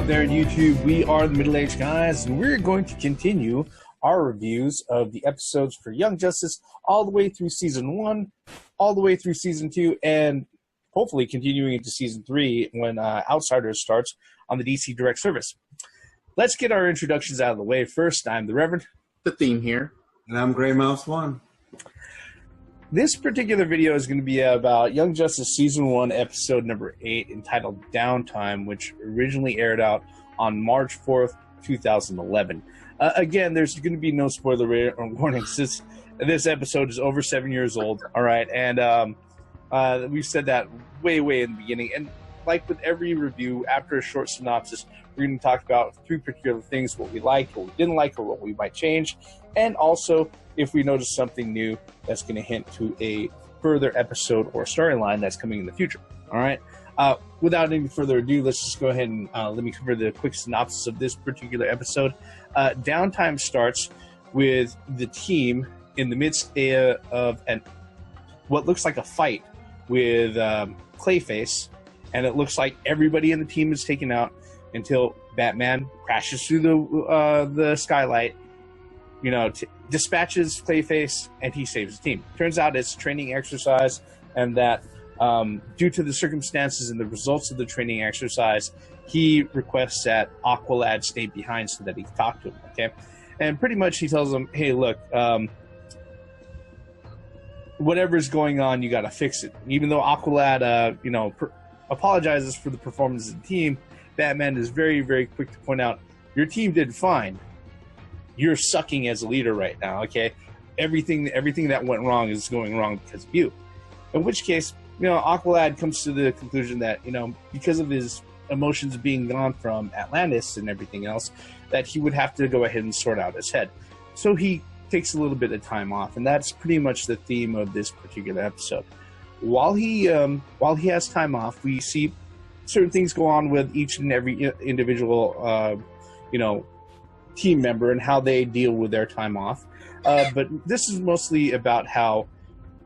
out there on YouTube? We are the Middle-Aged Guys, and we're going to continue our reviews of the episodes for Young Justice all the way through Season 1, all the way through Season 2, and hopefully continuing into Season 3 when Outsiders starts on the DC Direct Service. Let's get our introductions out of the way first. I'm the Reverend. The theme here. And I'm Grey Mouse 1. This particular video is going to be about Young Justice Season 1, Episode number 8, entitled Downtime, which originally aired out on March 4th, 2011. Again, there's going to be no spoiler warnings. This episode is over 7 years old, all right? And we've said that way in the beginning. And like with every review, after a short synopsis, we're going to talk about three particular things: what we liked, what we didn't like, or what we might change, and also if we notice something new that's going to hint to a further episode or storyline that's coming in the future. All right. Without any further ado, let's just go ahead and let me cover the quick synopsis of this particular episode. Downtime starts with the team in the midst of what looks like a fight with Clayface, and it looks like everybody in the team is taken out until Batman crashes through the skylight, dispatches Clayface, and he saves the team. Turns out it's a training exercise, and that due to the circumstances and the results of the training exercise, he requests that Aqualad stay behind so that he can talk to him, okay? And pretty much he tells him, hey, look, whatever's going on, you got to fix it. Even though Aqualad, apologizes for the performance of the team, Batman is very quick to point out, your team did fine. You're sucking as a leader right now, okay? Everything that went wrong is going wrong because of you. In which case, Aqualad comes to the conclusion that, because of his emotions being gone from Atlantis and everything else, that he would have to go ahead and sort out his head. So he takes a little bit of time off, and that's pretty much the theme of this particular episode. While he has time off, we see certain things go on with each and every individual, team member and how they deal with their time off. But this is mostly about how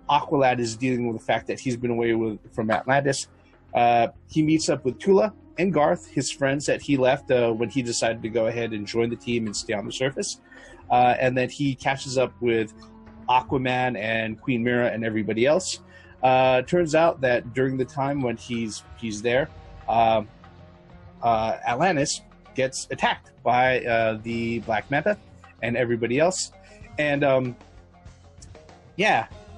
Aqualad is dealing with the fact that he's been away from Atlantis. He meets up with Tula and Garth, his friends that he left when he decided to go ahead and join the team and stay on the surface. And then he catches up with Aquaman and Queen Mira and everybody else. Turns out that during the time when he's there, Atlantis gets attacked by the Black Manta and everybody else. And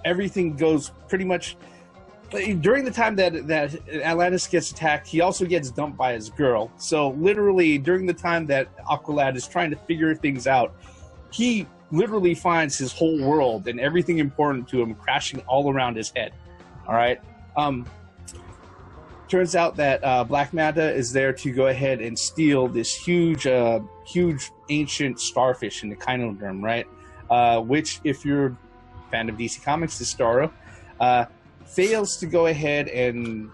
everything goes pretty much during the time that Atlantis gets attacked. He also gets dumped by his girl. So literally during the time that Aqualad is trying to figure things out, he literally finds his whole world and everything important to him crashing all around his head. All right. Turns out that Black Manta is there to go ahead and steal this huge ancient starfish in the Kynoderm, right? Which, if you're a fan of DC Comics, is Starro, fails to go ahead and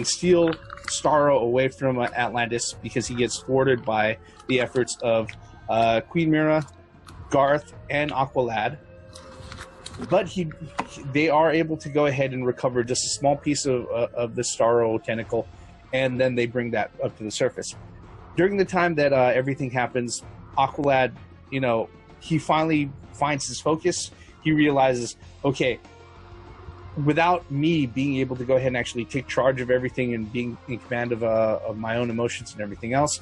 steal Starro away from Atlantis because he gets thwarted by the efforts of Queen Mira, Garth, and Aqualad. But they are able to go ahead and recover just a small piece of the Starro tentacle, and then they bring that up to the surface. During the time that everything happens, Aqualad, he finally finds his focus. He realizes, okay, without me being able to go ahead and actually take charge of everything and being in command of my own emotions and everything else,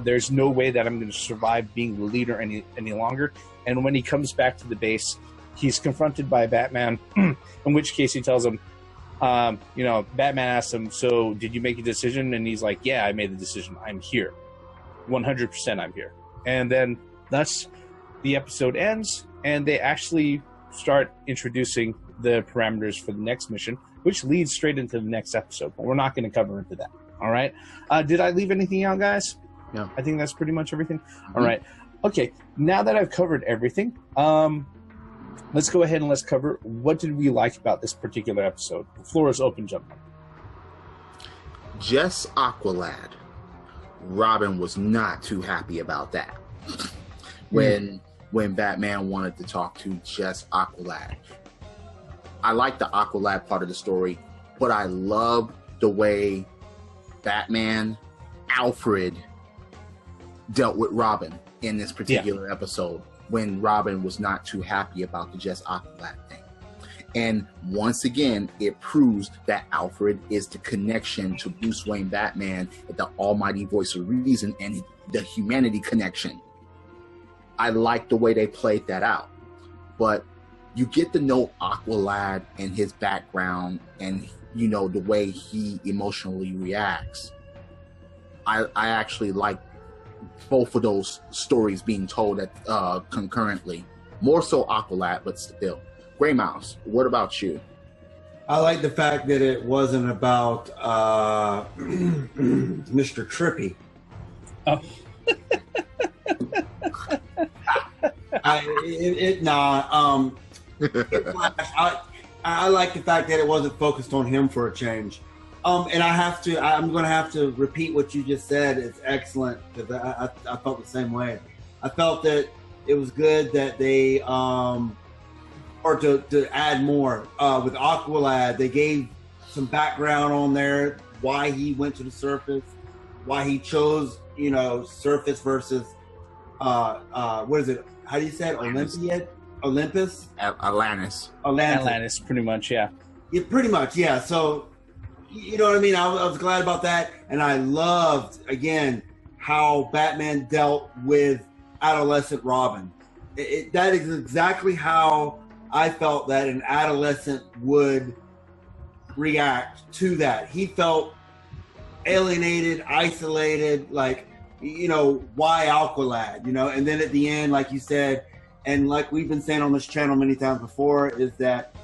there's no way that I'm going to survive being the leader any longer. And when he comes back to the base, he's confronted by Batman, in which case he tells him, Batman asks him, so did you make a decision? And he's like, yeah, I made the decision. I'm here. 100% I'm here. And then thus the episode ends, and they actually start introducing the parameters for the next mission, which leads straight into the next episode. But we're not going to cover into that. All right. Did I leave anything out, guys? No. I think that's pretty much everything. Mm-hmm. All right. Okay. Now that I've covered everything, let's go ahead and let's cover what did we like about this particular episode. The floor is open, gentlemen. Just Aqualad. Robin was not too happy about that. When Batman wanted to talk to just Aqualad. I like the Aqualad part of the story, but I love the way Batman Alfred dealt with Robin in this particular episode, when Robin was not too happy about the Just Aqualad thing. And once again, it proves that Alfred is the connection to Bruce Wayne Batman, the almighty voice of reason, and the humanity connection. I like the way they played that out. But you get to know Aqualad and his background and, you know, the way he emotionally reacts. I actually like both of those stories being told concurrently. More so Aqualad, but still. Gray Mouse, what about you? I like the fact that it wasn't about Mr. Trippy. Oh. I like the fact that it wasn't focused on him for a change. I'm going to have to repeat what you just said. It's excellent, because I felt the same way. I felt that it was good that they, or to add more, with Aqualad, they gave some background on there, why he went to the surface, why he chose, you know, surface versus, what is it? How do you say it? Olympus? Atlantis, pretty much, yeah. Yeah, pretty much, yeah. So, you know what I mean? I was glad about that. And I loved, again, how Batman dealt with adolescent Robin. That is exactly how I felt that an adolescent would react to that. He felt alienated, isolated, like, you know, why Aqualad, you know? And then at the end, like you said, and like we've been saying on this channel many times before, is that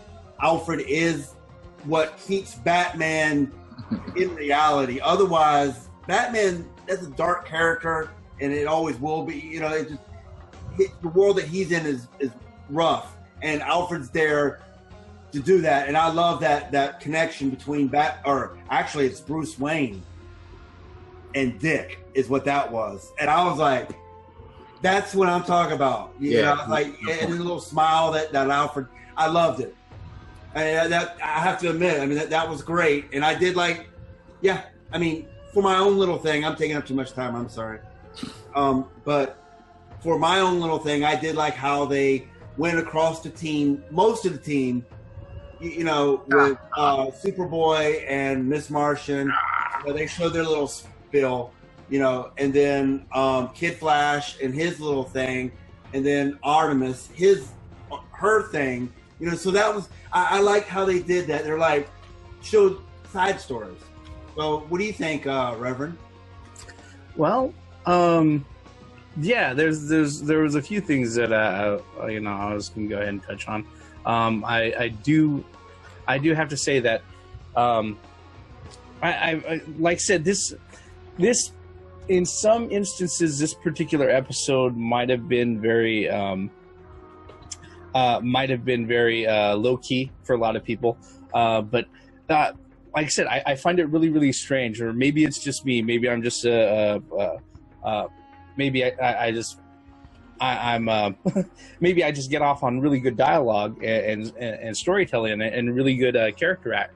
Alfred is what keeps Batman in reality. Otherwise, Batman is a dark character, and it always will be. You know, the world that he's in is rough, and Alfred's there to do that. And I love that connection between actually it's Bruce Wayne and Dick is what that was. And I was like, that's what I'm talking about. You know, like, and a little smile that Alfred, I loved it. And that, I have to admit, I mean, that was great. And I did like, I mean, for my own little thing, I'm taking up too much time, I'm sorry. But for my own little thing, I did like how they went across the team, most of the team, you know, with Superboy and Miss Martian. They showed their little spill, you know, and then Kid Flash and his little thing, and then Artemis, her thing, you know. So that was, I like how they did that. They're like, showed side stories. So what do you think, Reverend? Well, yeah, there was a few things that you know, I was gonna go ahead and touch on. I do have to say that I like I said, this in some instances, this particular episode might have been very low key for a lot of people, but like I said, I find it really, really strange. Or maybe it's just me. Maybe I'm just maybe I'm maybe I just get off on really good dialogue and storytelling and really good character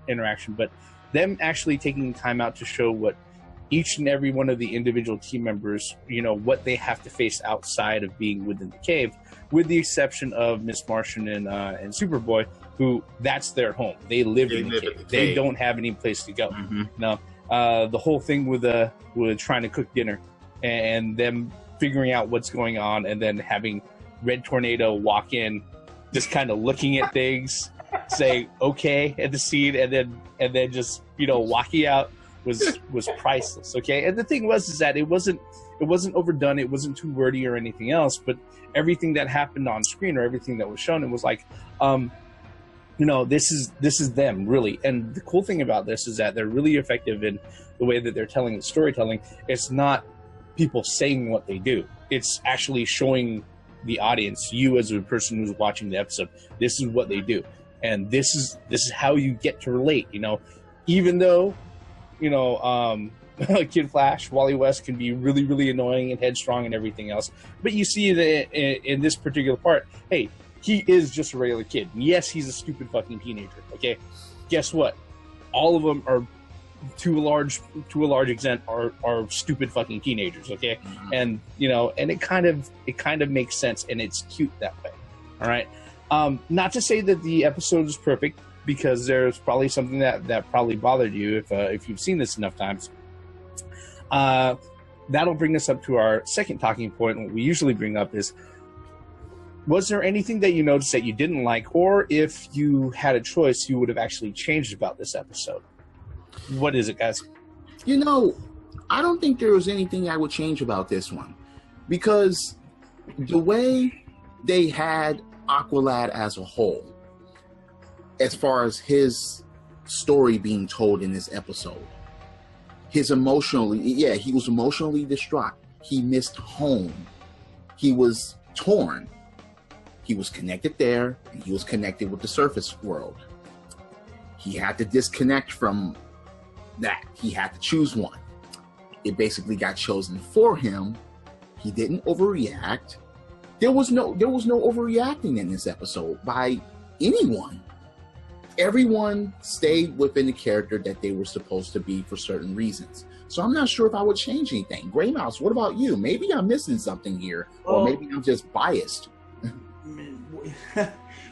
interaction. But them actually taking time out to show what each and every one of the individual team members, you know, what they have to face outside of being within the cave, with the exception of Miss Martian and Superboy, who that's their home. They live in the cave. They don't have any place to go. Mm-hmm. No, the whole thing with trying to cook dinner and them figuring out what's going on, and then having Red Tornado walk in, just kind of looking at things, say okay at the scene, and then just, you know, walking out was priceless. Okay, and the thing is that it wasn't overdone, it wasn't too wordy or anything else, but everything that happened on screen, or everything that was shown, it was like, you know, this is them, really. And the cool thing about this is that they're really effective in the way that they're telling the storytelling. It's not people saying what they do. It's actually showing the audience, you as a person who's watching the episode, this is what they do. And this is how you get to relate, you know. Even though, you know, Kid Flash, Wally West can be really, really annoying and headstrong and everything else. But you see that in this particular part, hey, he is just a regular kid. And yes, he's a stupid fucking teenager, okay? Guess what? All of them are to a large extent are stupid fucking teenagers, okay? And and it kind of makes sense, and it's cute that way. All right. Not to say that the episode is perfect, because there's probably something that probably bothered you if you've seen this enough times. That'll bring us up to our second talking point. What we usually bring up is, was there anything that you noticed that you didn't like, or if you had a choice, you would have actually changed about this episode? What is it, guys? I don't think there was anything I would change about this one, because the way they had Aqualad as a whole, as far as his story being told in this episode, he was emotionally distraught. He missed home. He was torn. He was connected there, and he was connected with the surface world. He had to disconnect from that. He had to choose one. It basically got chosen for him. He didn't overreact. There was no overreacting in this episode by anyone. Everyone stayed within the character that they were supposed to be for certain reasons. So I'm not sure if I would change anything. Gray Mouse, what about you? Maybe I'm missing something here, or maybe I'm just biased.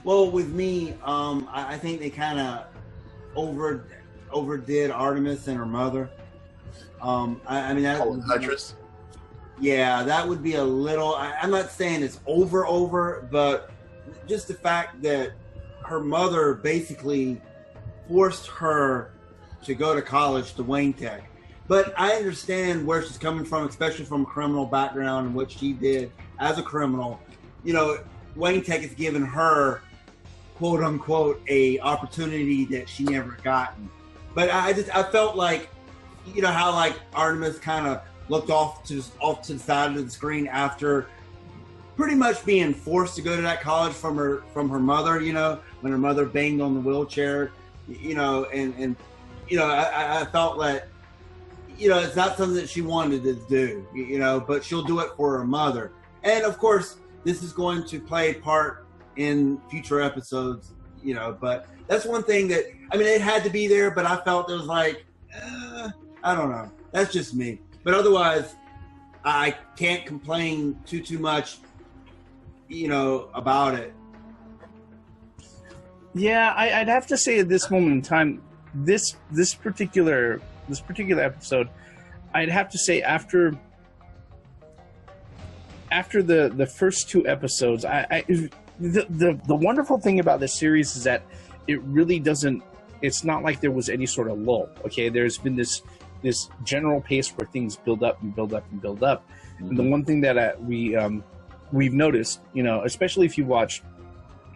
Well, with me, I think they kind of overdid Artemis and her mother. I mean, Huntress. Yeah, that would be a little. I'm not saying it's over, but just the fact that her mother basically forced her to go to college to Wayne Tech. But I understand where she's coming from, especially from a criminal background and what she did as a criminal. Wayne Tech has given her, quote unquote, a opportunity that she never gotten. But I felt like, how like Artemis kind of looked off to the side of the screen after pretty much being forced to go to that college from her mother, when her mother banged on the wheelchair, I felt like, it's not something that she wanted to do, but she'll do it for her mother. And of course, this is going to play a part in future episodes, but that's one thing that, it had to be there, but I felt it was like, I don't know. That's just me. But otherwise, I can't complain too much, about it. Yeah, I'd have to say at this moment in time, this particular episode, I'd have to say after the first two episodes, the wonderful thing about this series is that it really doesn't. It's not like there was any sort of lull. Okay, there's been this general pace where things build up and build up and build up. Mm-hmm. And the one thing that we've noticed, especially if you watch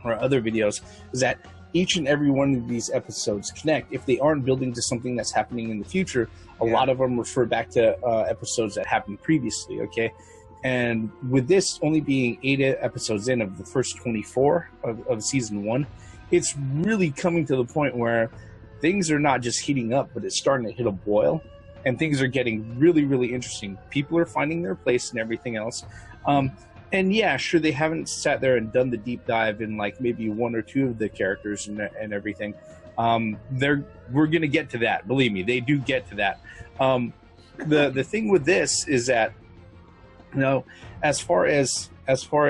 our other videos, is that each and every one of these episodes connect. If they aren't building to something that's happening in the future, a lot of them refer back to episodes that happened previously. Okay. And with this only being 8 episodes in of the first 24 of season 1, it's really coming to the point where things are not just heating up, but it's starting to hit a boil, and things are getting really, really interesting. People are finding their place and everything else. And yeah, sure, they haven't sat there and done the deep dive in like maybe 1 or 2 of the characters and everything. We're going to get to that. Believe me, they do get to that. The thing with this is that, as far as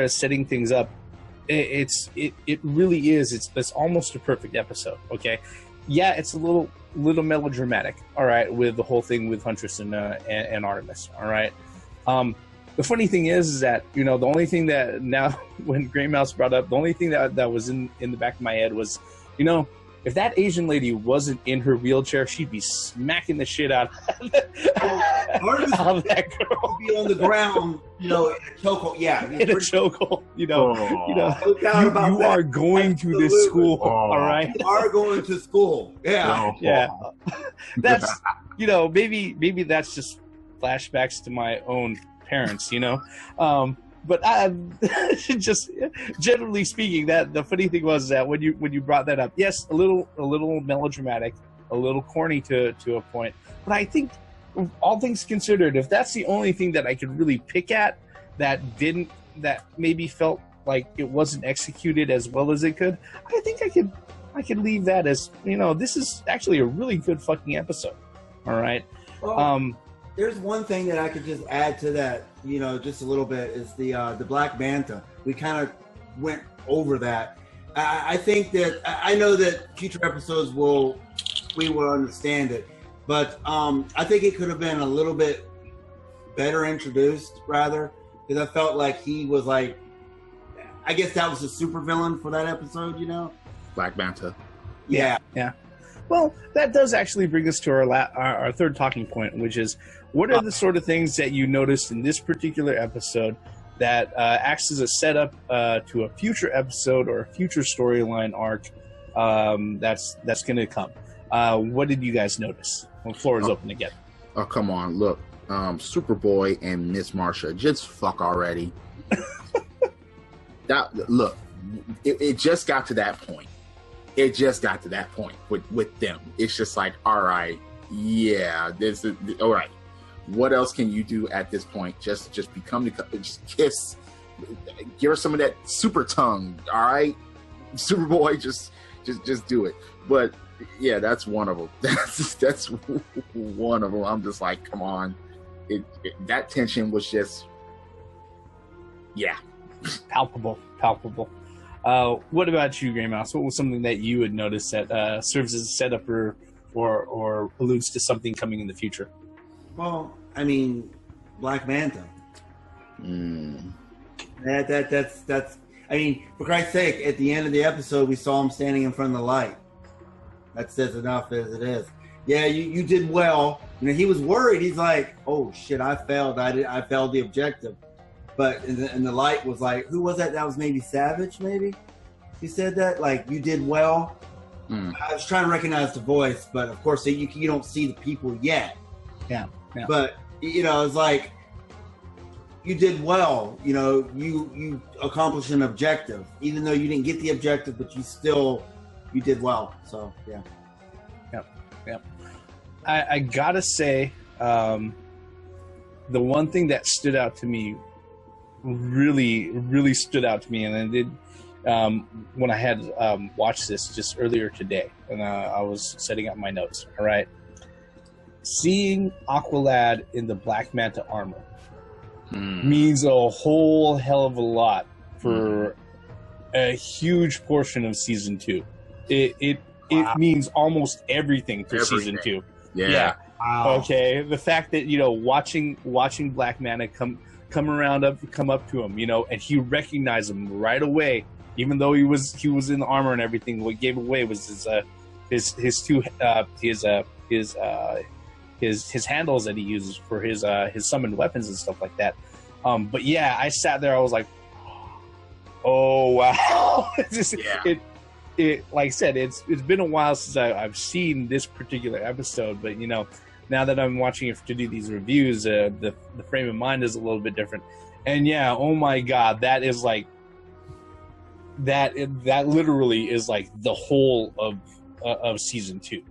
setting things up, it really is. It's almost a perfect episode. Okay, yeah, it's a little melodramatic. All right, with the whole thing with Huntress and Artemis. All right. The funny thing is that the only thing that now when Grey Mouse brought up, the only thing that was in the back of my head was, if that Asian lady wasn't in her wheelchair, she'd be smacking the shit out of that girl. Be on the ground, in a chokehold. Yeah, in a chokehold. You are going to this school, all right? You are going to school. Yeah, yeah. That's maybe that's just flashbacks to my own parents, but just generally speaking, that the funny thing was that when you brought that up, yes, a little melodramatic, a little corny to a point, but I think all things considered, if that's the only thing that I could really pick at that maybe felt like it wasn't executed as well as it could, I think I could leave that as, this is actually a really good fucking episode. All right. Well, there's one thing that I could just add to that, just a little bit, is the Black Manta. We kind of went over that. I think that I know that future episodes we will understand it, but I think it could have been a little bit better introduced, rather, because I felt like he was like, I guess that was the supervillain for that episode, Black Manta. Yeah. Well, that does actually bring us to our third talking point, which is, what are the sort of things that you noticed in this particular episode that acts as a setup to a future episode or a future storyline arc that's going to come? What did you guys notice? The floor is open again. Oh, come on. Look, Superboy and Miss Marsha, just fuck already. Look, it just got to that point. It just got to that point with them. It's just like, all right, yeah, all right. What else can you do at this point? Just just kiss, give her some of that super tongue. All right, Superboy, just do it. But yeah, that's one of them. That's one of them. I'm just like, come on. That tension was just, yeah, palpable. What about you, Grey Mouse? What was something that you had noticed that serves as a setup or alludes to something coming in the future? Well, I mean, Black Manta. That's. I mean, for Christ's sake, at the end of the episode, we saw him standing in front of the light. That says enough as it is. Yeah, you did well. He was worried. He's like, oh shit, I failed. I failed the objective. But and the light was like, who was that? That was maybe Savage. Maybe he said that. Like, you did well. I was trying to recognize the voice, but of course you don't see the people yet. Yeah. But it's like, you did well. You accomplished an objective, even though you didn't get the objective, but you did well. So yeah. Yep. I gotta say, the one thing that stood out to me, really stood out to me, and I did when I had watched this just earlier today, and I was setting up my notes. All right. Seeing Aqualad in the Black Manta armor means a whole hell of a lot for a huge portion of season 2. It means almost everything for season 2. Yeah. Wow. Okay. The fact that watching Black Manta come up to him, and he recognized him right away, even though he was in the armor and everything. What gave away was his handles that he uses for his summoned weapons and stuff like that. But yeah, I sat there. I was like, oh wow! It like I said, it's been a while since I've seen this particular episode. But now that I'm watching it to do these reviews, the frame of mind is a little bit different. And yeah, oh my god, that is like that literally is like the whole of season 2.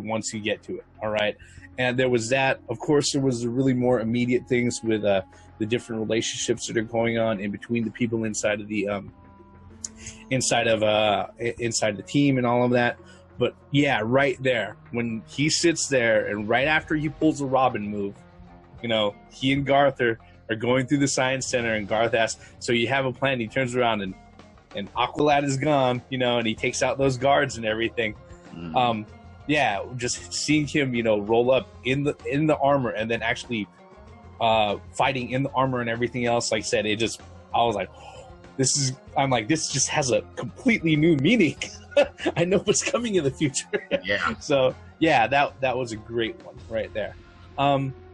Once you get to it, all right. And there was that. Of course, there was the really more immediate things with the different relationships that are going on in between the people inside of the team and all of that. But yeah, right there when he sits there, and right after he pulls a Robin move, he and Garth are going through the science center, and Garth asks, "So you have a plan?" He turns around and Aqualad is gone, and he takes out those guards and everything. Yeah, just seeing him, roll up in the armor and then actually fighting in the armor and everything else. Like I said, I was like, this just has a completely new meaning. I know what's coming in the future. Yeah. So yeah, that was a great one right there.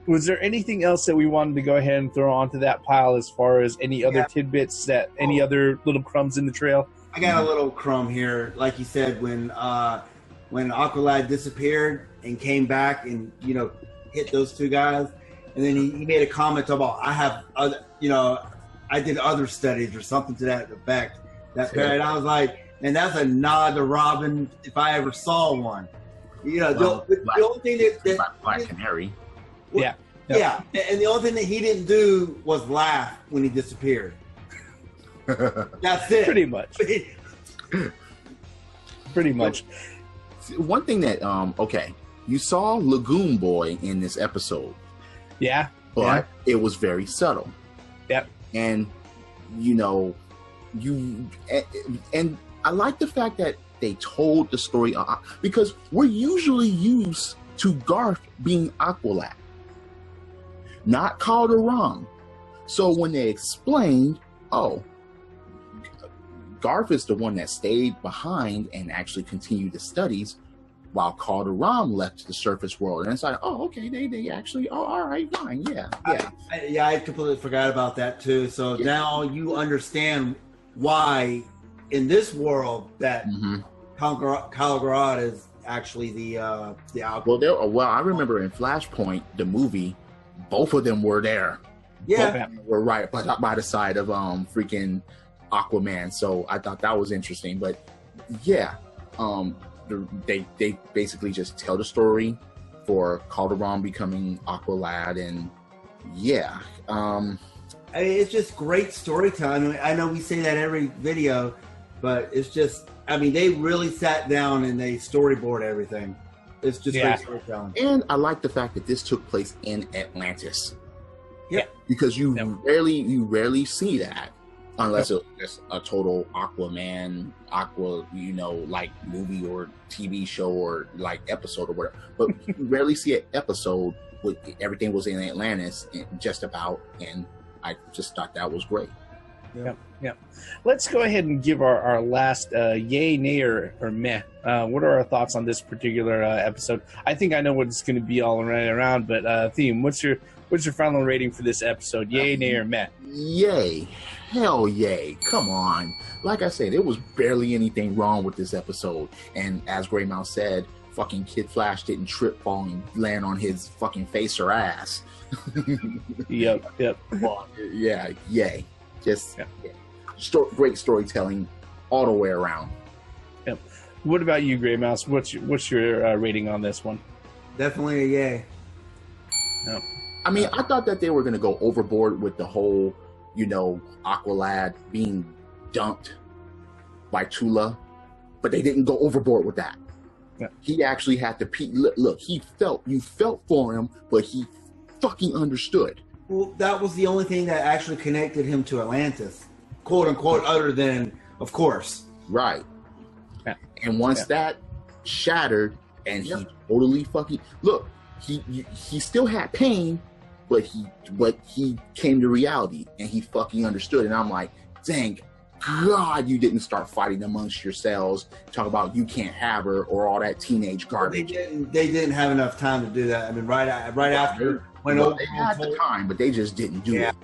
Was there anything else that we wanted to go ahead and throw onto that pile as far as any other tidbits any other little crumbs in the trail? I got a little crumb here. Like you said, when Aqualad disappeared and came back and, hit those two guys. And then he made a comment about, I did other studies or something to that effect. And I was like, and that's a nod to Robin if I ever saw one. The only thing that Black Canary. Yeah. And the only thing that he didn't do was laugh when he disappeared. That's it. Pretty much. Pretty much. One thing that you saw Lagoon Boy in this episode. Yeah. But it was very subtle. Yep. And, you know, and I like the fact that they told the story, because we're usually used to Garth being Aqualad, not Calderon. So when they explained, oh, Garth is the one that stayed behind and actually continued the studies, while Calderon left the surface world. And it's like, oh, okay, they actually, oh, all right, fine, yeah. I completely forgot about that too. So now you understand why in this world that Calderon is actually the Well, I remember in Flashpoint, the movie, both of them were there. Yeah. Both of them were right by the side of freaking Aquaman. So I thought that was interesting. But yeah, they basically just tell the story for Calderon becoming Aqualad, and yeah. I mean, it's just great storytelling. I mean, I know we say that every video, but it's just, I mean, they really sat down and they storyboard everything. It's just great storytelling. And I like the fact that this took place in Atlantis. Yeah. Because you rarely see that unless it's a total Aquaman, like movie or TV show or like episode or whatever. But you rarely see an episode with everything was in Atlantis just about, and I just thought that was great. Yeah. Let's go ahead and give our last yay, nay, or meh. What are our thoughts on this particular episode? I think I know what it's going to be all around, but Theme, what's your final rating for this episode? Yay, nay, or meh? Yay. Hell yay. Come on. Like I said, there was barely anything wrong with this episode. And as Grey Mouse said, fucking Kid Flash didn't trip, fall, and land on his fucking face or ass. Yep. Yeah, yay. Just great storytelling all the way around. Yep. What about you, Grey Mouse? What's your rating on this one? Definitely a yay. Yep. I mean, I thought that they were going to go overboard with the whole, Aqualad being dumped by Tula, but they didn't go overboard with that. Yeah. He actually had to look. You felt for him, but he fucking understood. Well, that was the only thing that actually connected him to Atlantis, quote unquote, other than, of course. Right. Yeah. And once that shattered, and he totally fucking look, he still had pain, but he came to reality and he fucking understood. And I'm like, dang God, you didn't start fighting amongst yourselves. Talk about you can't have her or all that teenage garbage. They didn't have enough time to do that. I mean, right after when they had the time, but they just didn't do it.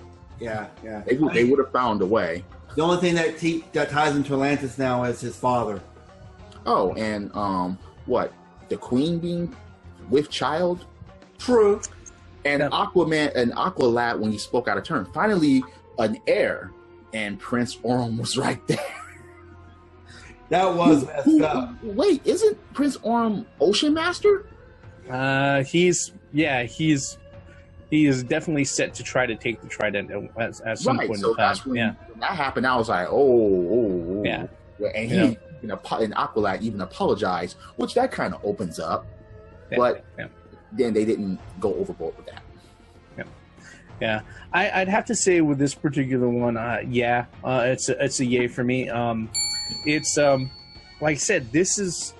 Yeah. They would have found a way. The only thing that ties him to Atlantis now is his father. Oh, and what? The Queen being with child? True. And Aquaman and Aqualad, when he spoke out of turn, finally an heir, and Prince Orm was right there. That was messed up. Wait, isn't Prince Orm Ocean Master? He is definitely set to try to take the trident at some point in time. That's when that happened. I was like, oh. Yeah. And he, and Aqualad even apologized, which that kind of opens up. But then they didn't go overboard with that. Yeah, I'd have to say with this particular one, it's a yay for me. It's like I said, this is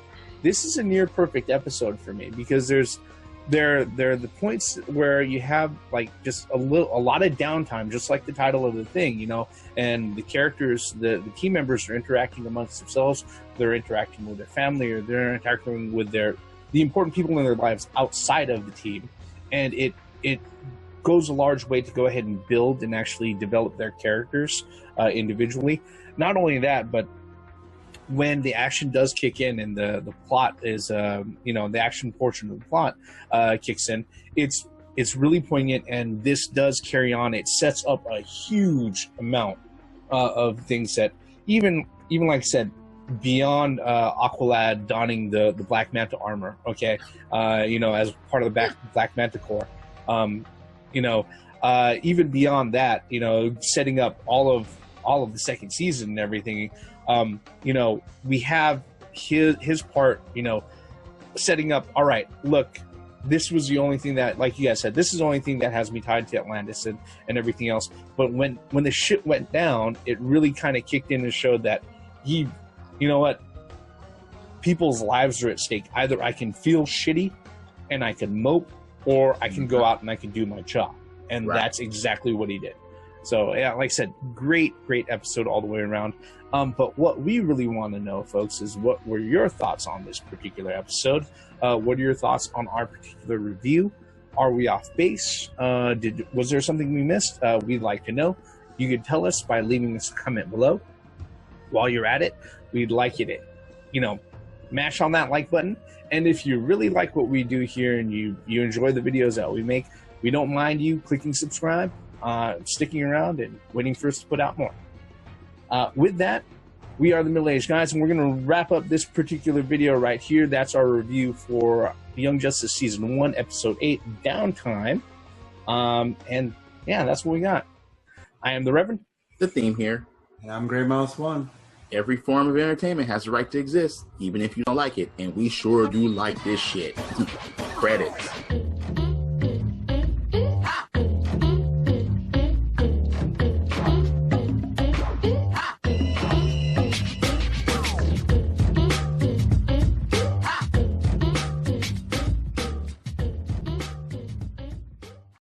a near perfect episode for me, because there are the points where you have like just a lot of downtime, just like the title of the thing, and the characters, the team members are interacting amongst themselves, they're interacting with their family, or they're interacting with the important people in their lives outside of the team, and it goes a large way to go ahead and build and actually develop their characters individually. Not only that, but when the action does kick in and the plot is, the action portion of the plot kicks in, it's really poignant, and this does carry on. It sets up a huge amount of things that even like I said, beyond Aqualad donning the Black Manta armor, as part of the Black Manta Corps, even beyond that, setting up all of the second season and everything, we have his part, setting up, all right, look, this was the only thing that, like you guys said, this is the only thing that has me tied to Atlantis and everything else. But when the shit went down, it really kind of kicked in and showed that you know what? People's lives are at stake. Either I can feel shitty and I can mope, or I can go out and I can do my job. And that's exactly what he did. So, yeah, like I said, great episode all the way around. But what we really want to know, folks, is what were your thoughts on this particular episode? What are your thoughts on our particular review? Are we off base? Was there something we missed? We'd like to know. You can tell us by leaving us a comment below. While you're at it, we'd like you to, mash on that like button. And if you really like what we do here and you enjoy the videos that we make, we don't mind you clicking subscribe, sticking around, and waiting for us to put out more. With that, we are the Middle-Aged Guys, and we're going to wrap up this particular video right here. That's our review for Young Justice Season 1, Episode 8, Downtime. And, yeah, that's what we got. I am the Reverend. The Theme here. And I'm Grey Mouse 1. Every form of entertainment has the right to exist, even if you don't like it. And we sure do like this shit. Credits.